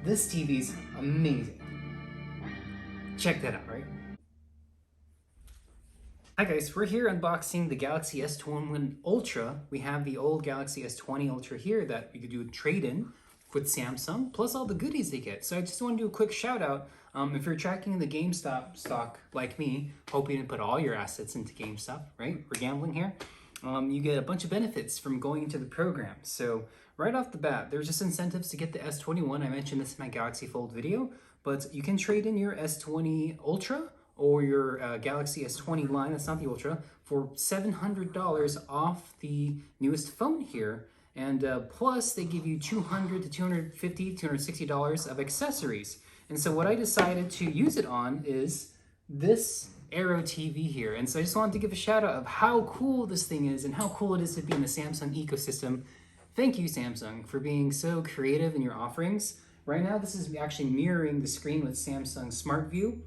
This TV's amazing. Check that out, right? Hi guys, we're here unboxing the Galaxy S21 Ultra. We have the old Galaxy S20 Ultra here that we could do a trade-in with Samsung, plus all the goodies they get. So I just want to do a quick shout out. If you're tracking the GameStop stock like me, hoping to put all your assets into GameStop, right? We're gambling here. You get a bunch of benefits from going into the program. So right off the bat, there's just incentives to get the S21. I mentioned this in my Galaxy Fold video, but you can trade in your S20 Ultra or your Galaxy S20 line, that's not the Ultra, for $700 off the newest phone here. And plus, they give you $200 to $250, $260 of accessories. And so what I decided to use it on is this Sero TV here. And so I just wanted to give a shout out of how cool this thing is and how cool it is to be in the Samsung ecosystem. Thank you, Samsung, for being so creative in your offerings. Right now, this is actually mirroring the screen with Samsung Smart View.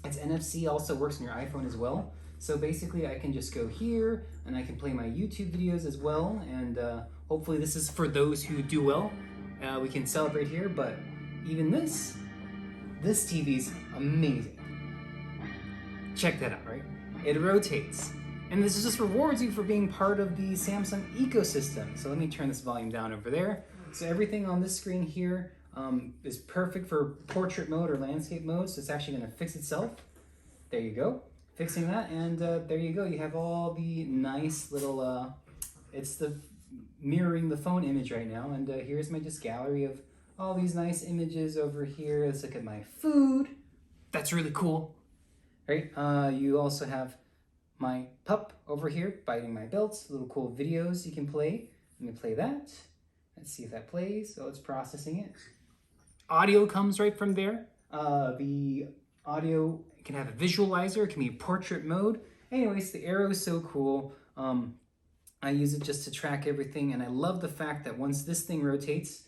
It's NFC, also works on your iPhone as well. So basically I can just go here and I can play my YouTube videos as well. And hopefully this is for those who do well. We can celebrate here, but even this TV's amazing. Check that out, right? It rotates. And this just rewards you for being part of the Samsung ecosystem. So let me turn this volume down over there. So everything on this screen here is perfect for portrait mode or landscape mode, so it's actually going to fix itself. There you go, fixing that, and there you go. You have all the nice little, it's the mirroring the phone image right now, and here's my just gallery of all these nice images over here. Let's look at my food. That's really cool, right? You also have my pup over here biting my belt. Little cool videos you can play. Let me play that. Let's see if that plays. Oh, it's processing it. Audio comes right from there. The audio can have a visualizer. It can be portrait mode. Anyways, the Sero is so cool. I use it just to track everything, and I love the fact that once this thing rotates,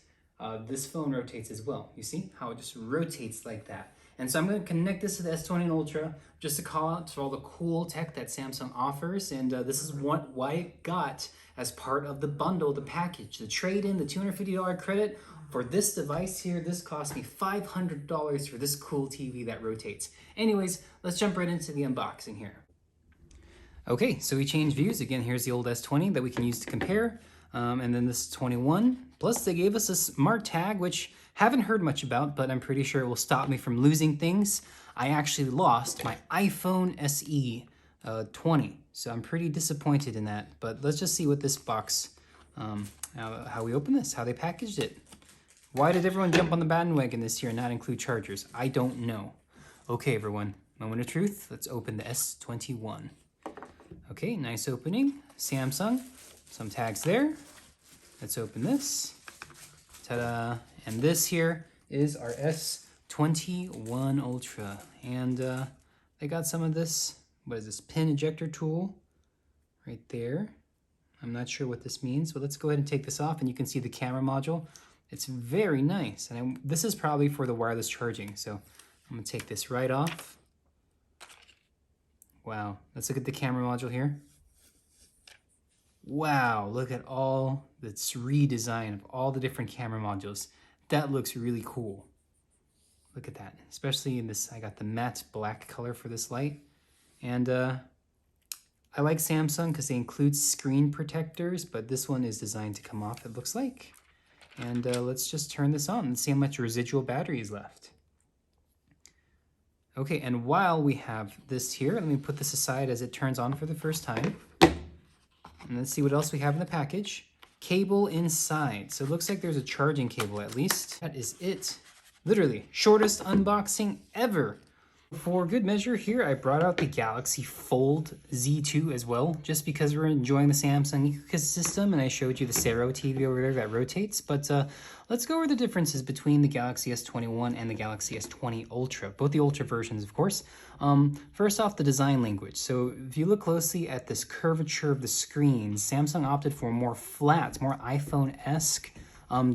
this phone rotates as well. You see how it just rotates like that? And so I'm going to connect this to the S20 Ultra just to call out to all the cool tech that Samsung offers. And this is why I got as part of the bundle, the package, the trade-in, the $250 credit. For this device here, this cost me $500 for this cool TV that rotates. Anyways, let's jump right into the unboxing here. Okay, so we changed views. Again, here's the old S20 that we can use to compare. And then this 21. Plus, they gave us a smart tag, which haven't heard much about, but I'm pretty sure it will stop me from losing things. I actually lost my iPhone SE 20, so I'm pretty disappointed in that. But let's just see what this box, how we open this, how they packaged it. Why did everyone jump on the bandwagon this year and not include chargers? I don't know. Okay, everyone, moment of truth. Let's open the S21. Okay, nice opening. Samsung, some tags there. Let's open this. Ta-da! And this here is our S21 Ultra. And they got some of this, what is this, pin ejector tool right there. I'm not sure what this means, but let's go ahead and take this off and you can see the camera module. It's very nice. And this is probably for the wireless charging. So I'm gonna take this right off. Wow, let's look at the camera module here. Wow, look at all this redesign of all the different camera modules. That looks really cool. Look at that, especially in this, I got the matte black color for this light. And I like Samsung because they include screen protectors, but this one is designed to come off, it looks like. And let's just turn this on and see how much residual battery is left. Okay, and while we have this here, let me put this aside as it turns on for the first time. And let's see what else we have in the package. Cable inside. So it looks like there's a charging cable at least. That is it. Literally, shortest unboxing ever. For good measure here, I brought out the Galaxy Fold Z2 as well, just because we're enjoying the Samsung ecosystem, and I showed you the Sero TV over there that rotates. But let's go over the differences between the Galaxy S21 and the Galaxy S20 Ultra, both the Ultra versions, of course. First off, the design language. So if you look closely at this curvature of the screen, Samsung opted for more flat, more iPhone-esque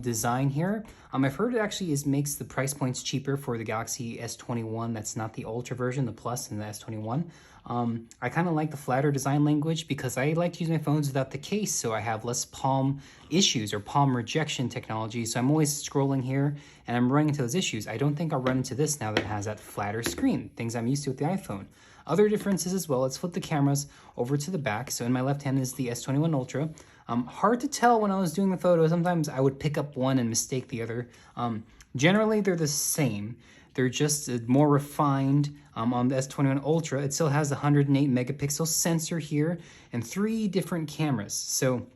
design here. I've heard it actually makes the price points cheaper for the Galaxy S21. That's not the Ultra version, the Plus and the S21. I kind of like the flatter design language because I like to use my phones without the case, so I have less palm issues or palm rejection technology. So I'm always scrolling here and I'm running into those issues. I don't think I'll run into this now that it has that flatter screen, things I'm used to with the iPhone. Other differences as well, let's flip the cameras over to the back. So in my left hand is the S21 Ultra. Hard to tell when I was doing the photo. Sometimes I would pick up one and mistake the other. Generally, they're the same. They're just more refined. On the S21 Ultra, it still has the 108 megapixel sensor here and 3 different cameras. So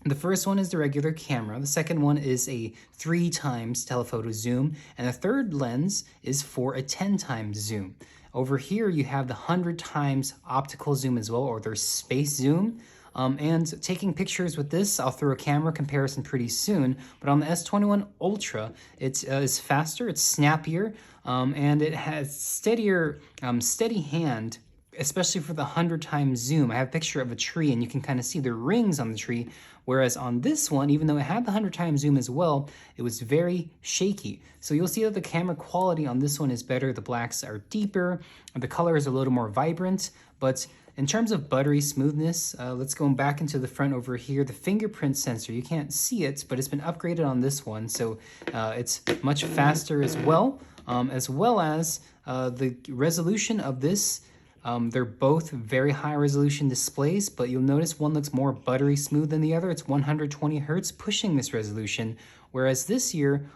the first one is the regular camera. The second one is a 3 times telephoto zoom. And the third lens is for a 10 times zoom. Over here, you have the 100 times optical zoom as well, or their space zoom. And taking pictures with this, I'll throw a camera comparison pretty soon, but on the S21 Ultra, it is faster, it's snappier, and it has steady hand, especially for the 100 times zoom. I have a picture of a tree and you can kind of see the rings on the tree, whereas on this one, even though it had the 100 times zoom as well, it was very shaky. So you'll see that the camera quality on this one is better, the blacks are deeper, the color is a little more vibrant, but in terms of buttery smoothness, let's go back into the front over here. The fingerprint sensor, you can't see it, but it's been upgraded on this one, so it's much faster as well as the resolution of this. They're both very high resolution displays, but you'll notice one looks more buttery smooth than the other. It's 120 hertz pushing this resolution, whereas this year,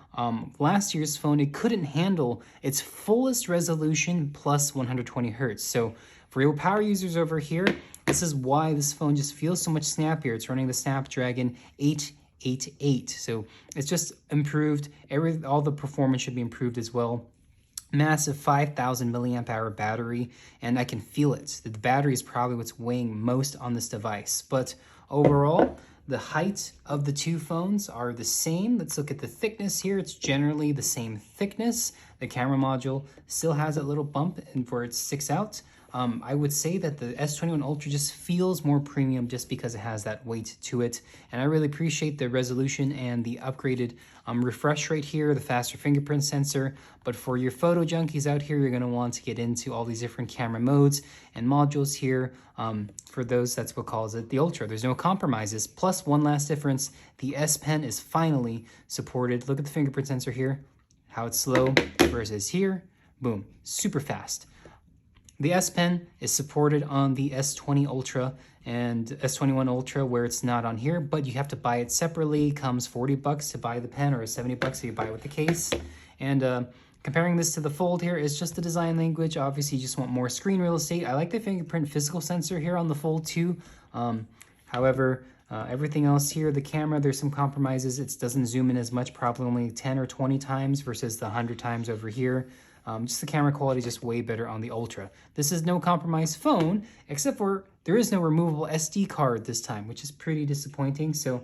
last year's phone, it couldn't handle its fullest resolution plus 120 hertz. So for your power users over here, this is why this phone just feels so much snappier. It's running the Snapdragon 888. So it's just improved. All the performance should be improved as well. Massive 5,000 milliamp hour battery, and I can feel it. The battery is probably what's weighing most on this device. But overall, the height of the two phones are the same. Let's look at the thickness here. It's generally the same thickness. The camera module still has a little bump and where it sticks out. I would say that the S21 Ultra just feels more premium just because it has that weight to it. And I really appreciate the resolution and the upgraded refresh rate here, the faster fingerprint sensor. But for your photo junkies out here, you're going to want to get into all these different camera modes and modules here. For those, that's what calls it the Ultra. There's no compromises. Plus, one last difference, the S Pen is finally supported. Look at the fingerprint sensor here, how it's slow versus here. Boom, super fast. The S Pen is supported on the S20 Ultra and S21 Ultra where it's not on here, but you have to buy it separately. It comes $40 to buy the pen or $70 if you buy it with the case. And comparing this to the Fold here is just the design language. Obviously, you just want more screen real estate. I like the fingerprint physical sensor here on the Fold too. However, everything else here, the camera, there's some compromises. It doesn't zoom in as much, probably only 10 or 20 times versus the 100 times over here. Just the camera quality is just way better on the Ultra. This is no compromise phone, except for there is no removable SD card this time, which is pretty disappointing. So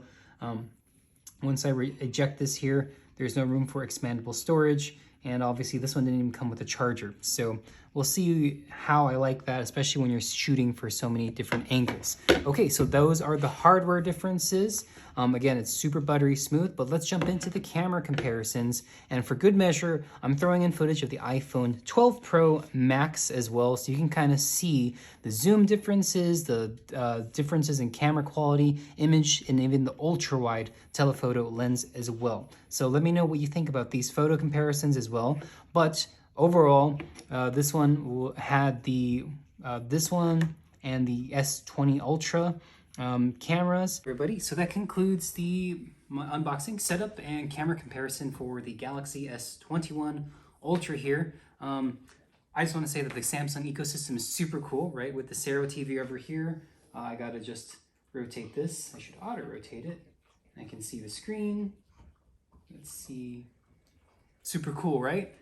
once I eject this here, there's no room for expandable storage. And obviously this one didn't even come with a charger. So we'll see how I like that, especially when you're shooting for so many different angles. Okay, so those are the hardware differences. Again, it's super buttery smooth, but let's jump into the camera comparisons. And for good measure, I'm throwing in footage of the iPhone 12 Pro Max as well, so you can kind of see the zoom differences, the differences in camera quality, image, and even the ultra-wide telephoto lens as well. So let me know what you think about these photo comparisons as well. But overall, this one had this one and the S20 Ultra cameras. Everybody, so that concludes my unboxing, setup, and camera comparison for the Galaxy S21 Ultra here. I just want to say that the Samsung ecosystem is super cool, right? With the Sero TV over here, I gotta just rotate this. I should auto-rotate it. I can see the screen. Let's see. Super cool, right?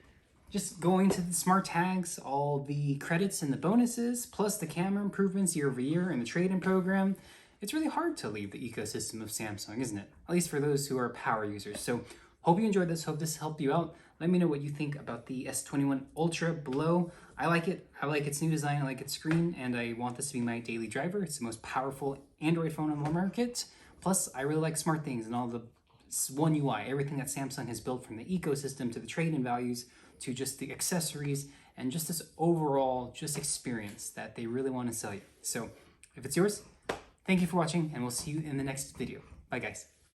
Just going to the smart tags, all the credits and the bonuses, plus the camera improvements year over year and the trade-in program. It's really hard to leave the ecosystem of Samsung, isn't it? At least for those who are power users. So hope you enjoyed this. Hope this helped you out. Let me know what you think about the S21 Ultra below. I like it. I like its new design. I like its screen, and I want this to be my daily driver. It's the most powerful Android phone on the market. Plus, I really like smart things and all the One UI, everything that Samsung has built from the ecosystem to the trade-in values to just the accessories and just this overall just experience that they really want to sell you. So if it's yours, thank you for watching, and we'll see you in the next video. Bye guys.